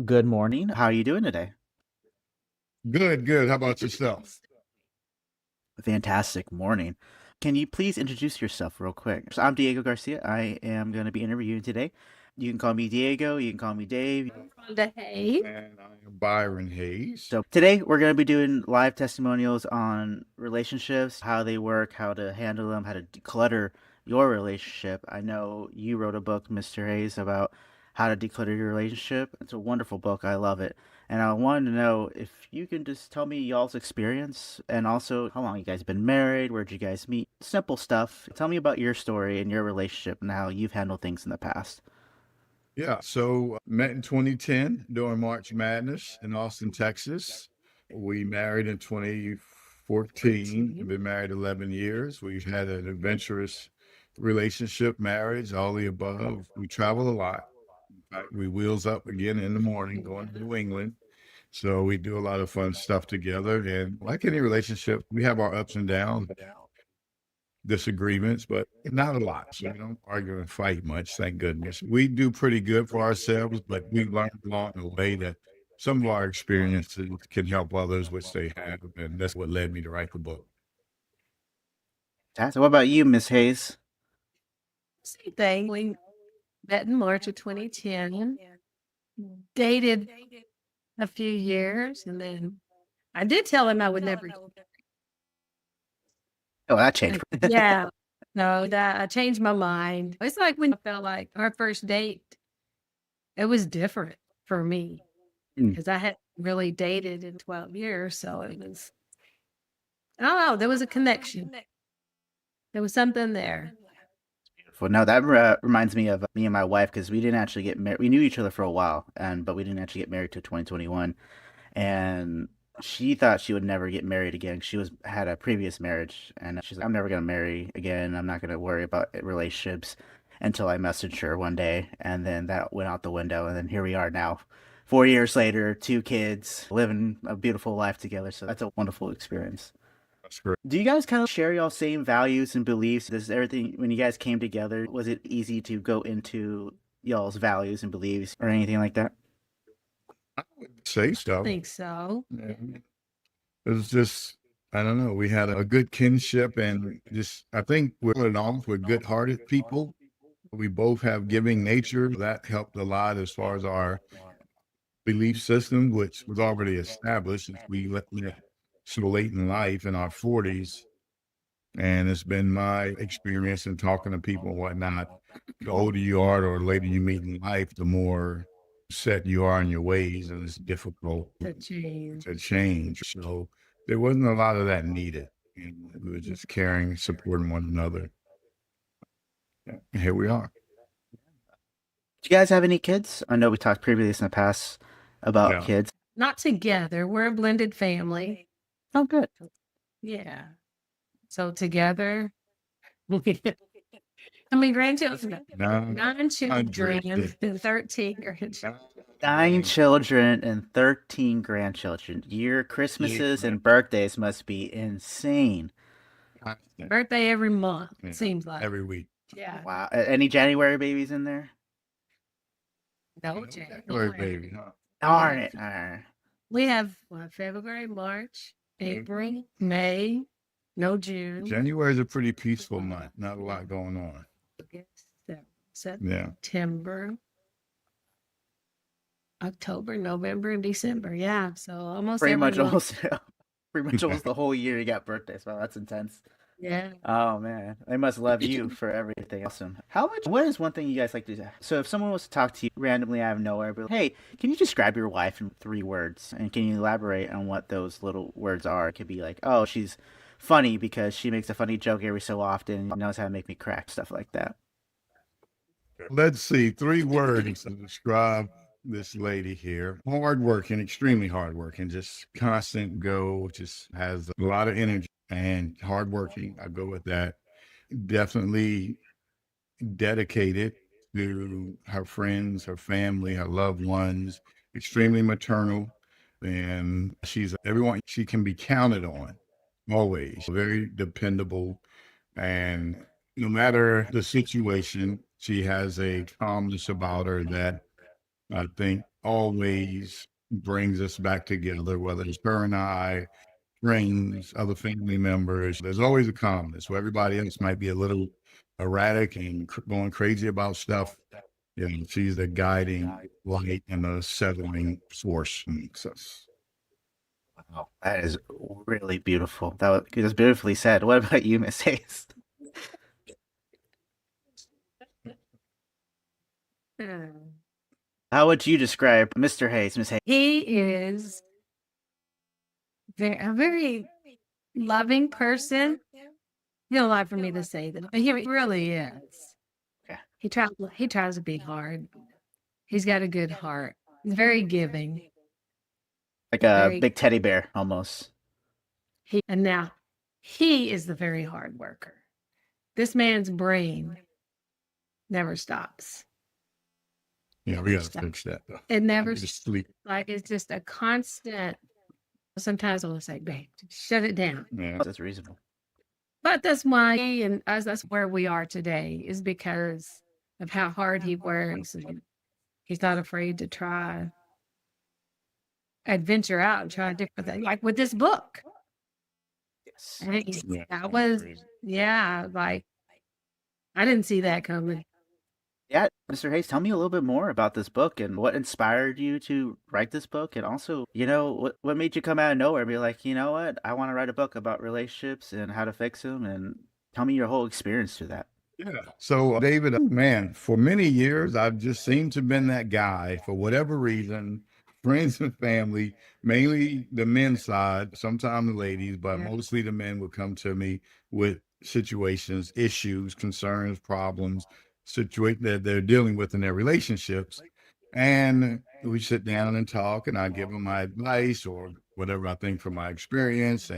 Good morning. How are you doing today? Good, good. How about yourself? Fantastic morning. Can you please introduce yourself real quick? So I'm Diego Garcia. I am going to be interviewing today. You can call me Diego. You can call me Dave. Rhonda Hayes. And I am Byron Hayes. So today we're going to be doing live testimonials on relationships, how they work, how to handle them, how to declutter your relationship. I know you wrote a book, Mr. Hayes, about how to declutter your relationship. It's a wonderful book. I love it. And I wanted to know if you can just tell me y'all's experience and also how long you guys been married, where'd you guys meet, simple stuff. Tell me about your story and your relationship and how you've handled things in the past. Yeah, so met in 2010 during March Madness in Austin, Texas. We married in 2014. Been married 11 years. We've had an adventurous relationship, marriage, all the above. We travel a lot. In fact, we wheels up again in the morning going to New England. So we do a lot of fun stuff together. And like any relationship, we have our ups and downs, disagreements, but not a lot. So we don't argue and fight much, thank goodness. We do pretty good for ourselves, but we learned along the way that some of our experiences can help others, which they have. And that's what led me to write the book. So what about you, Miss Hayes? Same thing. We met in March of 2010, dated a few years, and then I did tell him I would never. Oh, that changed. Yeah, no, that I changed my mind. It's like when I felt like our first date, it was different for me Mm. because I hadn't really dated in 12 years. So it was, I don't know, there was a connection. There was something there. Well, no, that reminds me of me and my wife because we didn't actually get married. We knew each other for a while, but we didn't actually get married till 2021. And she thought she would never get married again. She was had a previous marriage, and she's like, "I'm never gonna marry again. I'm not gonna worry about relationships." Until I messaged her one day, and then that went out the window, and then here we are now, 4 years later, two kids, living a beautiful life together. So that's a wonderful experience. That's great. Do you guys kind of share y'all same values and beliefs? Does everything, when you guys came together, was it easy to go into y'all's values and beliefs or anything like that? I would say I so. think so. Yeah. It was just, I don't know, we had a good kinship and just, I think we're in off with good hearted people. We both have giving nature. That helped a lot as far as our belief system, which was already established since we left so late in life in our 40s. And it's been my experience in talking to people and whatnot. The older you are or the later you meet in life, the more set you are in your ways, and it's difficult To change. to change. So there wasn't a lot of that needed. And we were just caring, supporting one another. Yeah, and here we are. Do you guys have any kids? I know we talked previously in the past about Yeah. kids. Not together. We're a blended family. Oh, good. Yeah. So together, I mean, grandchildren, Nine 9 children hundred. and 13 grandchildren. 9 children and 13 grandchildren. Your Christmases and birthdays must be insane. Birthday every month, Yeah, seems like. every week. Yeah. Wow. Any January babies in there? No, January baby, huh? Darn it. All right. We have February, March, April, May, no June. January is a pretty peaceful month. Not a lot going on. Yeah. September, October, November, and December. Yeah. So almost Pretty every much month. almost pretty much almost the whole year you got birthdays. Wow, that's intense. Yeah. Oh man, they must love you for everything. Awesome. How much? What is one thing you guys like to do? So if someone was to talk to you randomly out of nowhere, but hey, can you describe your wife in 3 words? And can you elaborate on what those little words are? It could be like, oh, she's funny because she makes a funny joke every so often, knows how to make me crack, stuff like that. Let's see. 3 words to describe this lady here. Hardworking, extremely hardworking, just constant go, just has a lot of energy and hardworking. I go with that. Definitely dedicated to her friends, her family, her loved ones, extremely maternal. And she's everyone she can be counted on always. Very dependable. And no matter the situation, she has a calmness about her that I think always brings us back together, whether it's her and I, friends, other family members. There's always a calmness where everybody else might be a little erratic and going crazy about stuff. You know, she's the guiding light and the settling force. And so, Wow, that is really beautiful. That was beautifully said. What about you, Miss Hayes? Hmm. How would you describe Mr. Hayes, Miss Hayes? He is a very loving person. You know, a lot for me to say that, but he really is. Yeah. He tries to be hard. He's got a good heart. He's very giving. Like a Very big teddy bear almost. and now he is the very hard worker. This man's brain never stops. yeah, we got to fix that though. It I never need to sleep. like it's just a constant. Sometimes I'll say, babe, shut it down. Yeah. That's reasonable. But that's why and us that's where we are today is because of how hard he works and he's not afraid to try adventure out and try different things. Like with this book. Yes. And Yeah, that was crazy. like I didn't see that coming. Yeah, Mr. Hayes, tell me a little bit more about this book and what inspired you to write this book, and also, what made you come out of nowhere and be like, you know what, I want to write a book about relationships and how to fix them, and tell me your whole experience through that. Yeah. So, David, man, for many years, I've just seemed to have been that guy for whatever reason. Friends and family, mainly the men's side, sometimes the ladies, but Yeah. mostly the men would come to me with situations, issues, concerns, problems, situation that they're dealing with in their relationships. And we sit down and talk, and I give them my advice or whatever I think from my experience.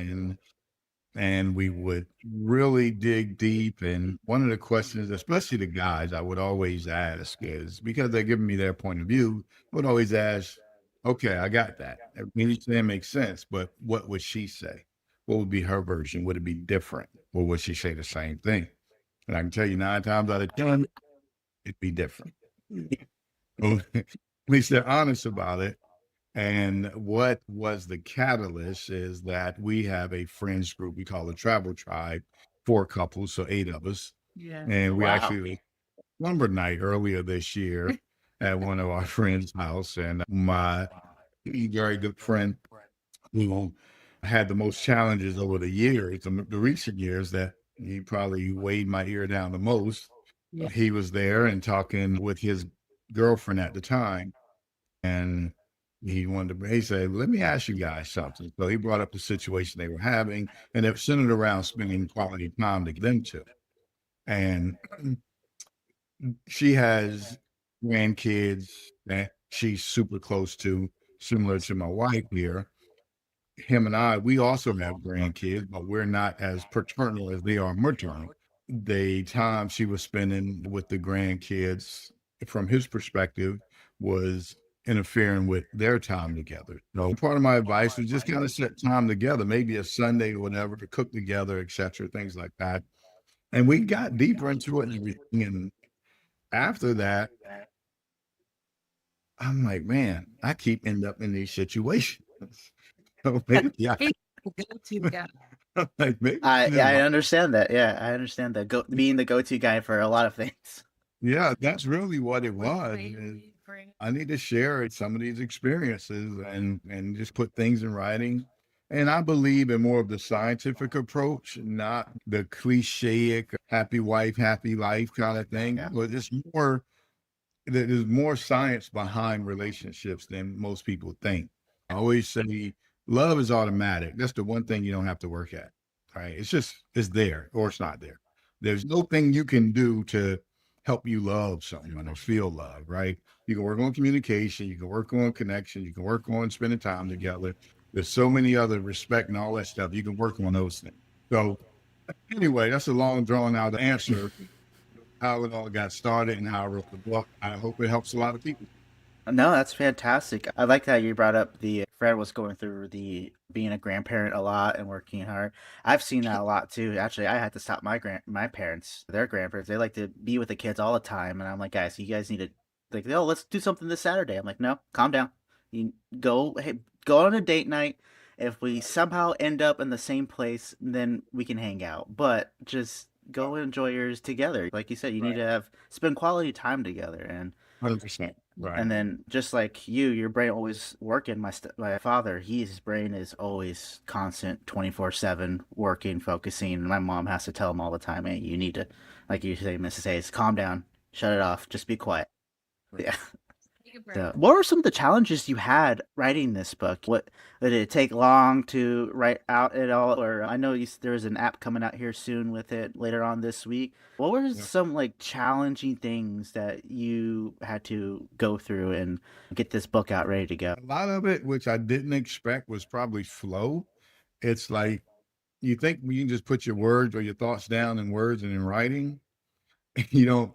And we would really dig deep. And one of the questions, especially the guys, I would always ask is because they're giving me their point of view, I would always ask, okay, I got that. Everything makes sense, but what would she say? What would be her version? Would it be different? Or would she say the same thing? And I can tell you 9 times out of 10, it'd be different. Well, at least they're honest about it. And what was the catalyst is that we have a friends group we call the Travel Tribe, 4 couples, so 8 of us. Yeah. And we Wow. actually slumber night earlier this year at one of our friends' house. And my very good friend who had the most challenges over the years, the recent years that he probably weighed my ear down the most. Yeah. He was there and talking with his girlfriend at the time. And he said, let me ask you guys something. So he brought up the situation they were having, and it centered around spending quality time to them two. And she has grandkids that she's super close to, similar to my wife here. Him and I, we also have grandkids, but we're not as paternal as they are maternal. The time she was spending with the grandkids, from his perspective, was interfering with their time together. So part of my advice was just kind of set time together, maybe a Sunday or whatever, to cook together, etc., things like that. And we got deeper into it and everything. And after that, I'm like, man, I keep end up in these situations. So maybe I, He go-to guy. I'm like, maybe I this is I my understand that. Yeah, I understand that. Being the go-to guy for a lot of things. yeah, that's really what it What's was. made Is me bring- I need to share some of these experiences and just put things in writing. And I believe in more of the scientific approach, not the cliche happy wife, happy life kind of thing. Yeah. But it's more there's more science behind relationships than most people think. I always say love is automatic. That's the one thing you don't have to work at. Right? It's there or it's not there. There's no thing you can do to help you love someone or feel love, right? You can work on communication, you can work on connection, you can work on spending time together. There's so many other respect and all that stuff. You can work on those things. So anyway, that's a long drawn out answer how it all got started and how I wrote the book. I hope it helps a lot of people. No, that's fantastic. I like how you brought up the Fred was going through the being a grandparent a lot and working hard. I've seen that a lot too. Actually, I had to stop my parents, their grandparents. They like to be with the kids all the time, and I'm like, guys, you guys need to like, oh, let's do something this Saturday. I'm like, no, calm down. You go, hey, go on a date night. If we somehow end up in the same place, then we can hang out. But just go enjoy yours together. Like you said, you need Right. to have spend quality time together. 100%. Right. And then just like you, your brain always working. My father, his brain is always constant, 24/7 working, focusing. And my mom has to tell him all the time, hey, you need to, like you say, Mrs. Hayes, calm down, shut it off, just be quiet. Yeah. Take a break. So, what were some of the challenges you had writing this book? What did it take long to write out it all? Or I know there's an app coming out here soon with it later on this week. What were Yeah. some like challenging things that you had to go through and get this book out ready to go? A lot of it, which I didn't expect, was probably flow. It's like you think you can just put your words or your thoughts down in words and in writing. You don't,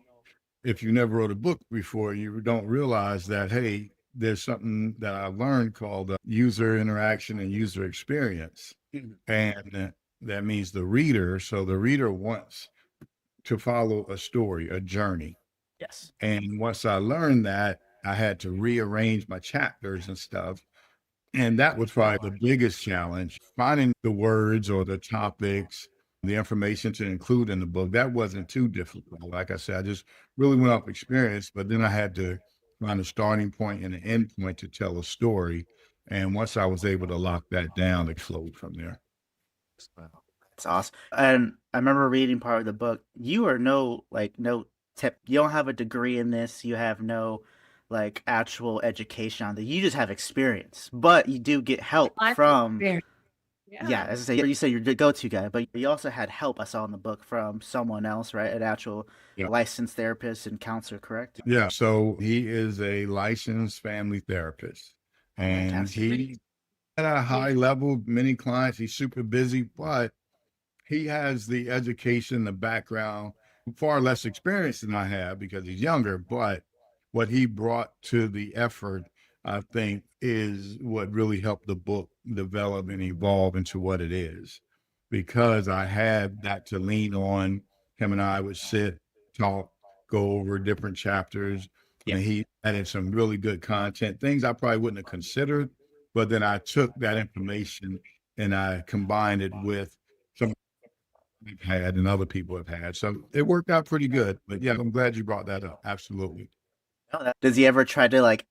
if you never wrote a book before, you don't realize that, hey, there's something that I learned called user interaction and user experience. And that means the reader. So the reader wants to follow a story, a journey. Yes. And once I learned that, I had to rearrange my chapters and stuff. And that was probably the biggest challenge, finding the words or the topics, the information to include in the book. That wasn't too difficult. Like I said, I just really went off experience, but then I had to find a starting point and an end point to tell a story. And once I was able to lock that down, it flowed from there. Wow. That's awesome. And I remember reading part of the book. You are no tip. You don't have a degree in this. You have no like actual education on this. You just have experience. But you do get help Life from, experience. yeah, Yeah. as I say, you say you're the go-to guy, but you also had help I saw in the book from someone else, right? An actual Yeah. licensed therapist and counselor, correct? Yeah. So he is a licensed family therapist, and Fantastic. he at a high level, many clients, he's super busy, but he has the education, the background, far less experience than I have because he's younger, but what he brought to the effort, I think, is what really helped the book develop and evolve into what it is. Because I had that to lean on, him and I would sit, talk, go over different chapters, Yeah. and he added some really good content, things I probably wouldn't have considered, but then I took that information and I combined it with some we've had and other people have had. So it worked out pretty good. But yeah, I'm glad you brought that up. Absolutely. Does he ever try to like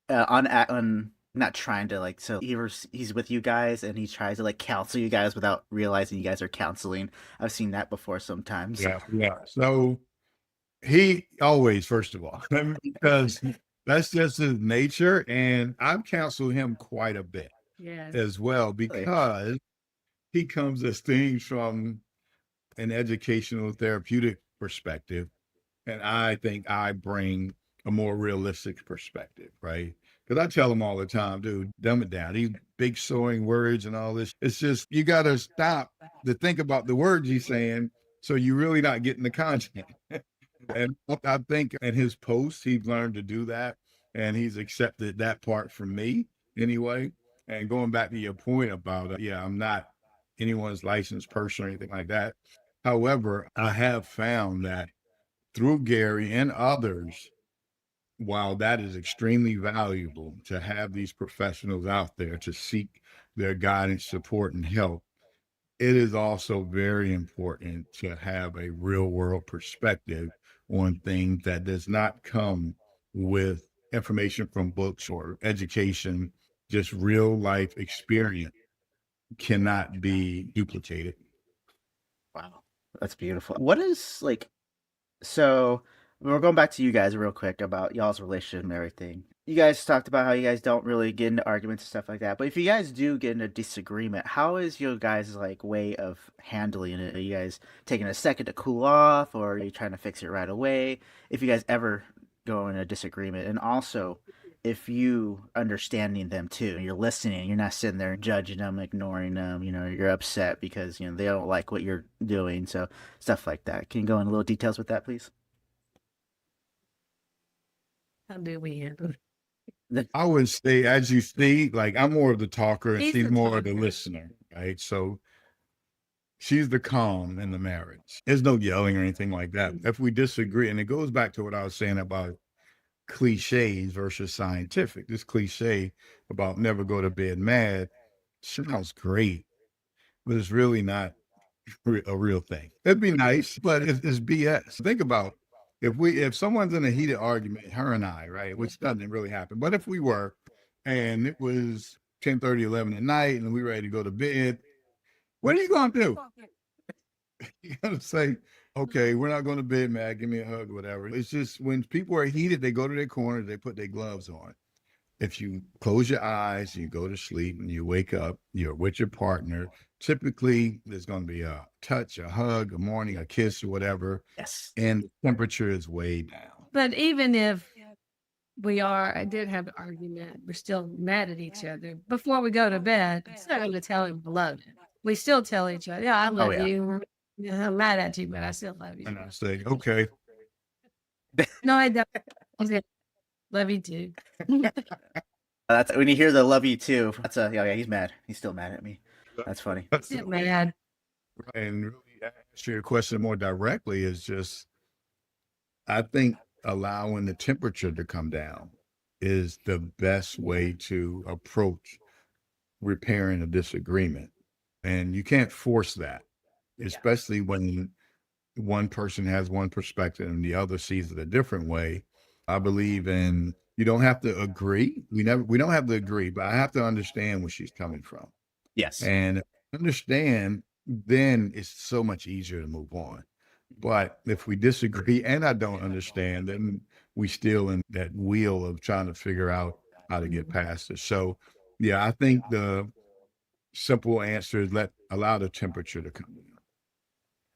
on not trying to like so he's with you guys and he tries to like counsel you guys without realizing you guys are counseling. I've seen that before sometimes. Yeah. Yeah. So he always, first of all, because that's just his nature. And I've counseled him quite a bit Yes. as well Really? because he comes as things from an educational therapeutic perspective. And I think I bring a more realistic perspective, right? Because I tell them all the time, dude, dumb it down. These big sewing words and all this. It's just you got to stop to think about the words he's saying, so you're really not getting the content. And I think in his posts, he's learned to do that, and he's accepted that part from me anyway. And going back to your point about, yeah, I'm not anyone's licensed person or anything like that. However, I have found that through Gary and others, while that is extremely valuable to have these professionals out there to seek their guidance, support, and help, it is also very important to have a real world perspective on things that does not come with information from books or education. Just real life experience cannot be duplicated. Wow. That's beautiful. What is like so we're going back to you guys real quick about y'all's relationship and everything. You guys talked about how you guys don't really get into arguments and stuff like that. But if you guys do get in a disagreement, how is your guys' like way of handling it? Are you guys taking a second to cool off, or are you trying to fix it right away? If you guys ever go in a disagreement, and also if you understanding them too, you're listening, you're not sitting there judging them, ignoring them. You're upset because they don't like what you're doing. So stuff like that. Can you go into little details with that, please? How do we handle it? I would say, as you see, like I'm more of the talker and He's she's the more of the talker. listener, right? So she's the calm in the marriage. There's no yelling or anything like that. If we disagree, and it goes back to what I was saying about cliches versus scientific. This cliche about never go to bed mad sounds great, but it's really not a real thing. It'd be nice, but it's BS. Think about if someone's in a heated argument, her and I, right, which doesn't really happen, but if we were, and it was 10:30, 11 at night, and we ready to go to bed, what are you gonna do? You gotta say, okay, we're not going to bed, man. Give me a hug, whatever. It's just when people are heated, they go to their corner, they put their gloves on. If you close your eyes, you go to sleep, and you wake up, you're with your partner. Typically, there's going to be a touch, a hug, a morning, a kiss, or whatever, Yes. and the temperature is way down. But even if I did have an argument, we're still mad at each other. Before we go to bed, I'm not going to tell him I love him. We still tell each other, yeah, I love yeah. you. Yeah, I'm mad at you, but I still love you. And I say, okay, No, I don't. I said, love you too. That's when you hear the love you too. That's yeah, he's mad. He's still mad at me. That's funny. Still mad. and really answer your question more directly is just, I think allowing the temperature to come down is the best way to approach repairing a disagreement. And you can't force that, especially when one person has one perspective and the other sees it a different way. I believe in you don't have to agree. We don't have to agree, but I have to understand where she's coming from. Yes. And understand, then it's so much easier to move on. But if we disagree and I don't understand, then we still in that wheel of trying to figure out how to get past it. So yeah, I think the simple answer is allow the temperature to come down.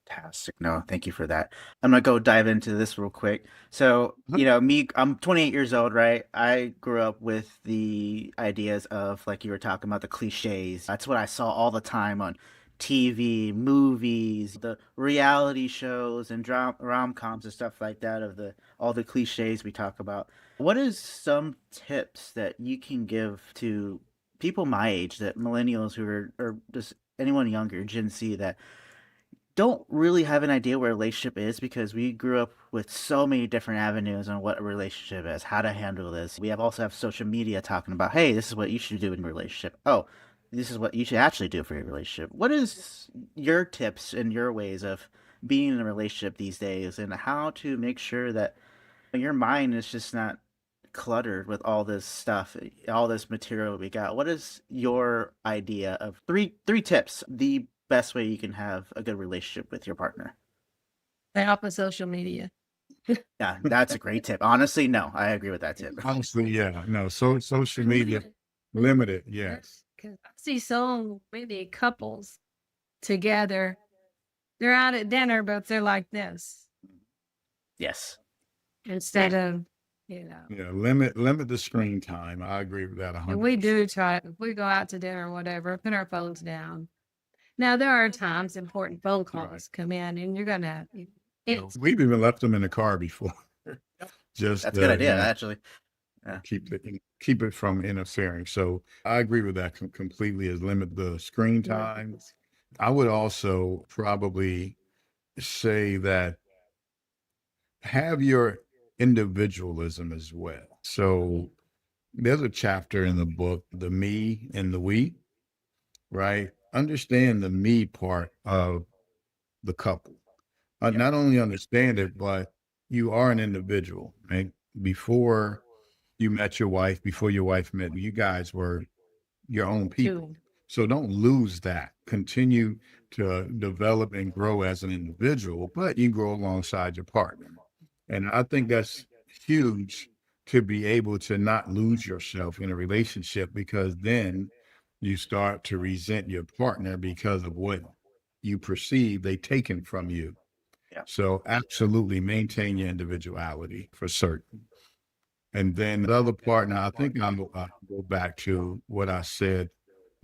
Fantastic. No, thank you for that. I'm gonna go dive into this real quick. So, me, I'm 28 years old, right? I grew up with the ideas of, like you were talking about, the cliches. That's what I saw all the time on TV, movies, the reality shows and rom-coms and stuff like that, of all the cliches we talk about. What is some tips that you can give to people my age, that millennials who are, or just anyone younger, Gen Z, that don't really have an idea what a relationship is, because we grew up with so many different avenues on what a relationship is, how to handle this. We also have social media talking about, hey, this is what you should do in a relationship. Oh, this is what you should actually do for your relationship. What is your tips and your ways of being in a relationship these days, and how to make sure that your mind is just not cluttered with all this stuff, all this material we got? What is your idea of three tips, the best way you can have a good relationship with your partner? Stay off of social media. Yeah, that's a great tip. Honestly, no, I agree with that tip. Honestly, yeah, no, social media limited, yes. Because I see so many couples together. They're out at dinner, but they're like this Yes. instead of, Yeah, limit the screen time. I agree with that and 100%. we do try, if we go out to dinner or whatever, put our phones down. Now, there are times important phone calls come in, and you're going to, We've even left them in the car before. Just That's a good idea, actually. keep it from interfering. So I agree with that completely, is limit the screen time. I would also probably say that have your individualism as well. So there's a chapter in the book, The Me and the We, right? Understand the me part of the couple. Not only understand it, but you are an individual, right? Before you met your wife, before your wife met you, guys were your own people. So don't lose that. Continue to develop and grow as an individual, but you grow alongside your partner. And I think that's huge, to be able to not lose yourself in a relationship, because then you start to resent your partner because of what you perceive they've taken from you. Yeah. So absolutely maintain your individuality for certain. And then the other part, now I think I'll go back to what I said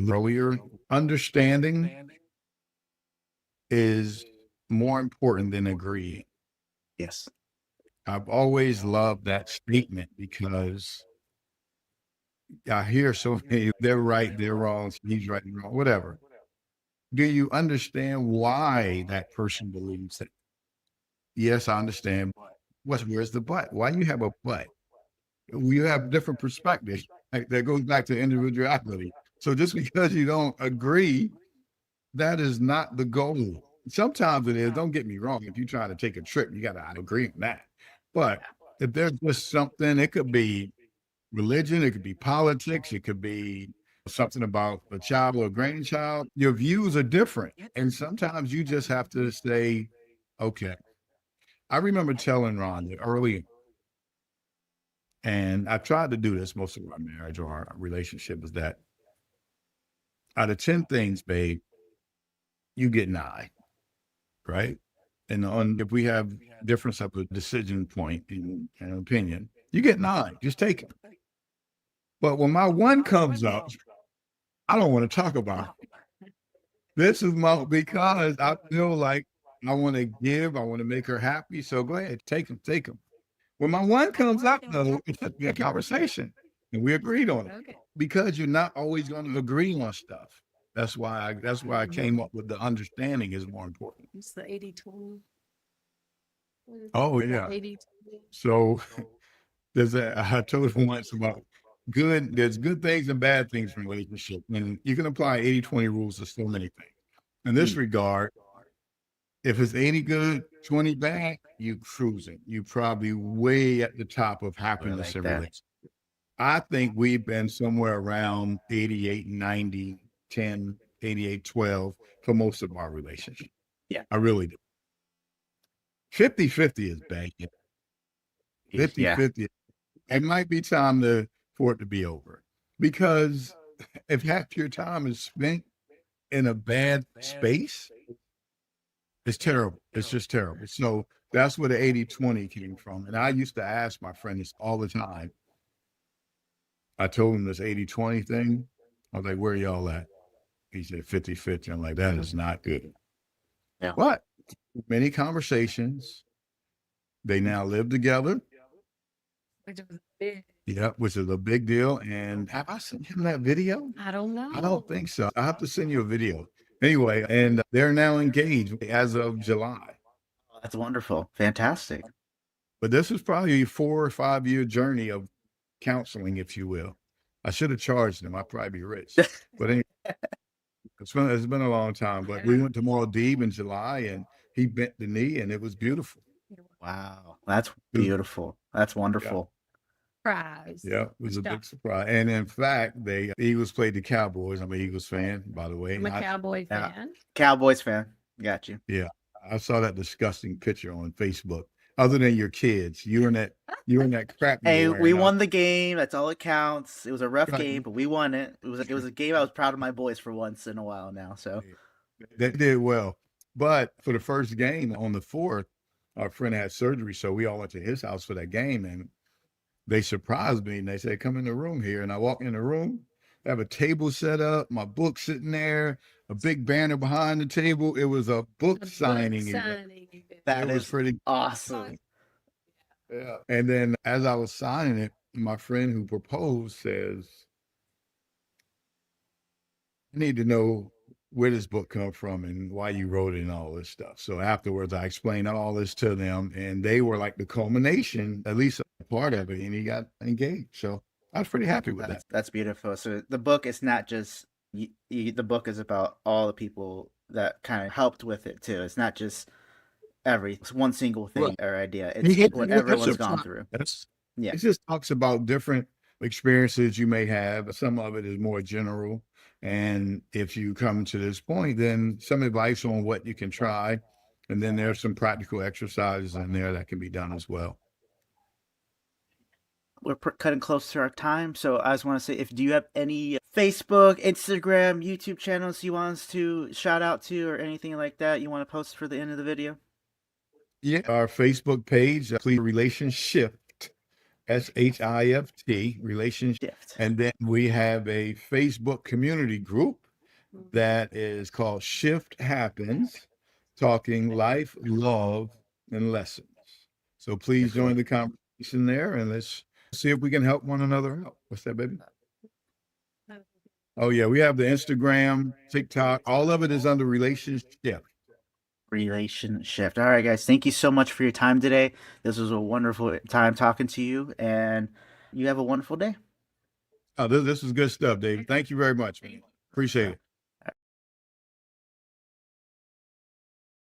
earlier. Understanding is more important than agreeing. Yes. I've always loved that statement, because I hear so many, they're right, they're wrong, he's right and wrong, whatever. Do you understand why that person believes it? Yes, I understand. Where's the but? Why you have a but? we have different perspectives. Like, that goes back to individuality. So just because you don't agree, that is not the goal. Sometimes it is. Don't get me wrong. If you try to take a trip, you got to agree on that. But if there's just something, it could be religion, it could be politics, it could be something about a child or a grandchild. Your views are different. And sometimes you just have to say, okay. I remember telling Rhonda early, and I tried to do this most of our marriage or our relationship, is that out of 10 things, babe, you get 9, right? And if we have difference of a decision point in an opinion, you get 9. Just take it. But when my one comes up, I don't want to talk about it. This is because I feel like I want to give, I want to make her happy. So go ahead, take them, take them. When my one comes up, though, it's a conversation, and we agreed on it. Okay. Because you're not always going to agree on stuff. That's why I came up with the understanding is more important. It's the 80-20. Oh yeah. 80-20. So I told him once about there's good things and bad things in relationship. And you can apply 80-20 rules to so many things. In this regard, if it's 80 good, 20 bad, you cruising. You probably way at the top of happiness and relationship. I think we've been somewhere around 88, 90, 10, 88, 12 for most of our relationship. Yeah. I really do. 50-50 is bad. 50-50. It might be time for it to be over. Because if half your time is spent in a bad space, it's terrible. It's just terrible. So that's where the 80-20 came from. And I used to ask my friend this all the time. I told him this 80-20 thing. I was like, where are y'all at? He said 50-50. I'm like, that is not good. Yeah. But many conversations, they now live together. Which was big. Yeah, which is a big deal. And have I sent him that video? I don't know. I don't think so. I have to send you a video. Anyway, and they're now engaged as of July. Oh, that's wonderful. Fantastic. But this is probably a 4 or 5 year journey of counseling, if you will. I should have charged him. I'd probably be rich. But anyway, it's been a long time. But we went to Maldives in July, and he bent the knee, and it was beautiful. Wow. That's beautiful. That's wonderful. Surprise. Yeah, it was a big surprise. And in fact, the Eagles played the Cowboys. I'm an Eagles fan, by the way. I'm a Cowboy fan. Cowboys fan. Got you. Yeah. I saw that disgusting picture on Facebook. Other than your kids, you and that crap. Hey, we won the game. That's all it counts. It was a rough game, but we won it. It was a game I was proud of my boys for once in a while now. So they did well. But for the first game on the 4th, our friend had surgery, so we all went to his house for that game, and they surprised me and they said, come in the room here. And I walk in the room, I have a table set up, my book sitting there, a big banner behind the table. It was a book signing event. That is pretty awesome. Yeah. And then as I was signing it, my friend who proposed says, I need to know where this book come from and why you wrote it and all this stuff. So afterwards, I explained all this to them, and they were like the culmination, at least a part of it, and he got engaged. So I was pretty happy with that. That's beautiful. So the book is not just the book is about all the people that kind of helped with it too. It's not just it's one single thing or idea. It's what everyone's gone through. It just talks about different experiences you may have. Some of it is more general. And if you come to this point, then some advice on what you can try. And then there's some practical exercises in there that can be done as well. We're cutting close to our time. So I just want to say, do you have any Facebook, Instagram, YouTube channels you want us to shout out to or anything like that you want to post for the end of the video? Yeah, our Facebook page, please Relationship. SHIFT, relationship. And then we have a Facebook community group that is called Shift Happens, talking life, love, and lessons. So please join the conversation there, and let's see if we can help one another out. What's that, baby? Oh, yeah, we have the Instagram, TikTok. All of it is under Relationship. Relationship. All right, guys. Thank you so much for your time today. This was a wonderful time talking to you, and you have a wonderful day. This is good stuff, Dave. Thank you very much, man. Appreciate it.